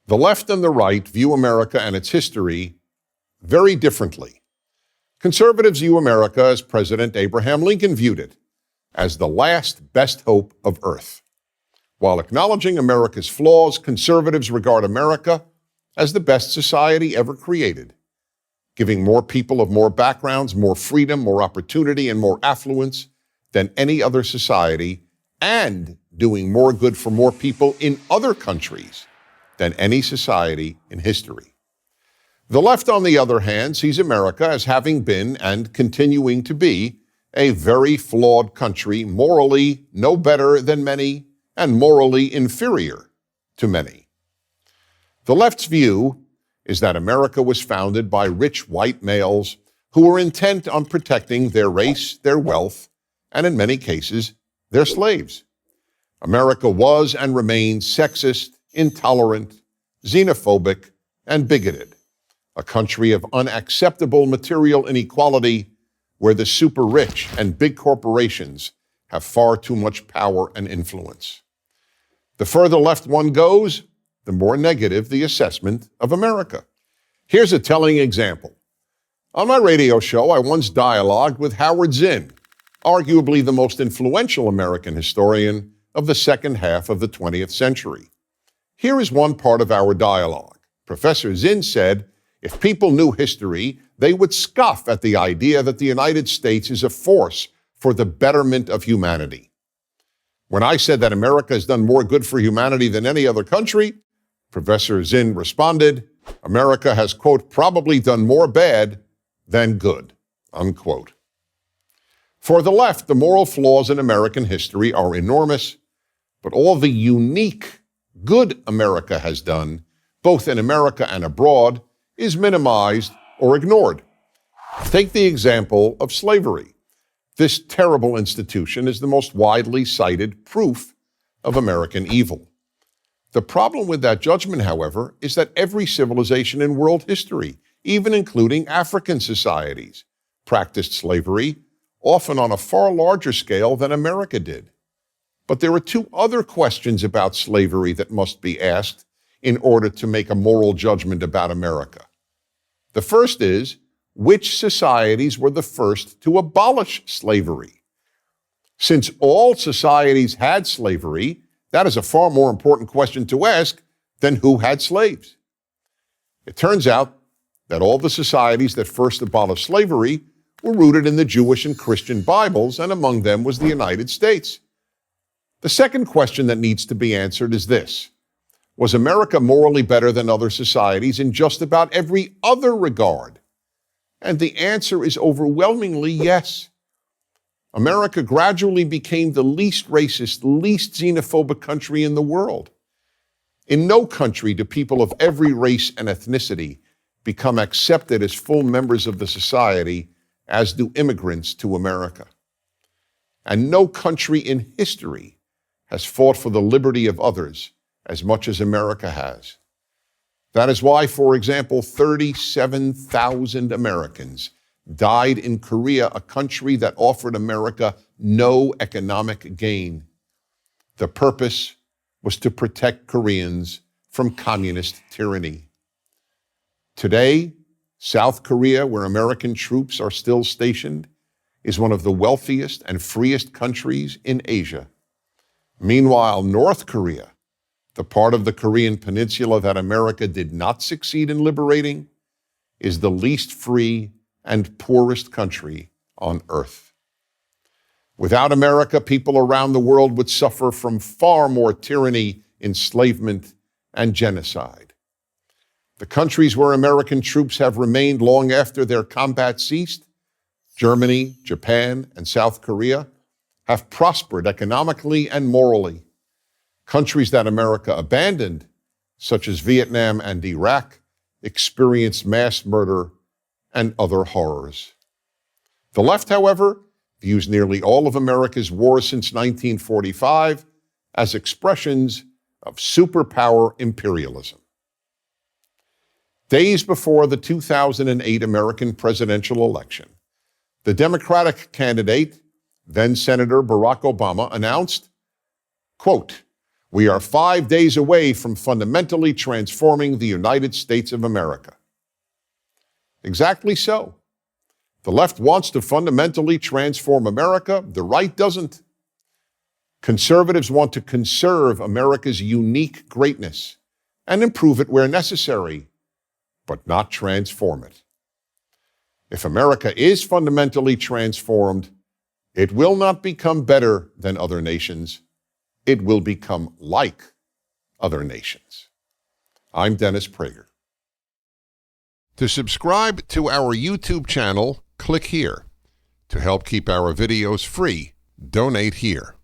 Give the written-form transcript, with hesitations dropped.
The left and the right view America and its history very differently. Conservatives view America as President Abraham Lincoln viewed it, as the last best hope of Earth. While acknowledging America's flaws, conservatives regard America as the best society ever created, giving more people of more backgrounds, more freedom, more opportunity, and more affluence than any other society, and doing more good for more people in other countries than any society in history. The left, on the other hand, sees America as having been and continuing to be a very flawed country, morally no better than many and morally inferior to many. The left's view is that America was founded by rich white males who were intent on protecting their race, their wealth, and in many cases, their slaves. America was and remains sexist, intolerant, xenophobic, and bigoted, a country of unacceptable material inequality where the super rich and big corporations have far too much power and influence. The further left one goes, the more negative the assessment of America. Here's a telling example. On my radio show, I once dialogued with Howard Zinn, arguably the most influential American historian of the second half of the 20th century. Here is one part of our dialogue. Professor Zinn said, if people knew history, they would scoff at the idea that the United States is a force for the betterment of humanity. When I said that America has done more good for humanity than any other country, Professor Zinn responded, America has, quote, probably done more bad than good, unquote. For the left, the moral flaws in American history are enormous, but all the unique good America has done, both in America and abroad, is minimized or ignored. Take the example of slavery. This terrible institution is the most widely cited proof of American evil. The problem with that judgment, however, is that every civilization in world history, even including African societies, practiced slavery, often on a far larger scale than America did. But there are two other questions about slavery that must be asked in order to make a moral judgment about America. The first is, which societies were the first to abolish slavery? Since all societies had slavery, that is a far more important question to ask than who had slaves. It turns out that all the societies that first abolished slavery were rooted in the Jewish and Christian Bibles, and among them was the United States. The second question that needs to be answered is this: was America morally better than other societies in just about every other regard? And the answer is overwhelmingly yes. America gradually became the least racist, least xenophobic country in the world. In no country do people of every race and ethnicity become accepted as full members of the society as do immigrants to America. And no country in history has fought for the liberty of others as much as America has. That is why, for example, 37,000 Americans died in Korea, a country that offered America no economic gain. The purpose was to protect Koreans from communist tyranny. Today, South Korea, where American troops are still stationed, is one of the wealthiest and freest countries in Asia. Meanwhile, North Korea, the part of the Korean peninsula that America did not succeed in liberating, is the least free and poorest country on earth. Without America, people around the world would suffer from far more tyranny, enslavement, and genocide. The countries where American troops have remained long after their combat ceased, Germany, Japan, and South Korea, have prospered economically and morally. Countries that America abandoned, such as Vietnam and Iraq, experienced mass murder and other horrors. The left, however, views nearly all of America's wars since 1945 as expressions of superpower imperialism. Days before the 2008 American presidential election, the Democratic candidate, then Senator Barack Obama, announced, quote, We are 5 days away from fundamentally transforming the United States of America. Exactly so. The left wants to fundamentally transform America. The right doesn't. Conservatives want to conserve America's unique greatness and improve it where necessary, but not transform it. If America is fundamentally transformed, it will not become better than other nations. It will become like other nations. I'm Dennis Prager. To subscribe to our YouTube channel, click here. To help keep our videos free, donate here.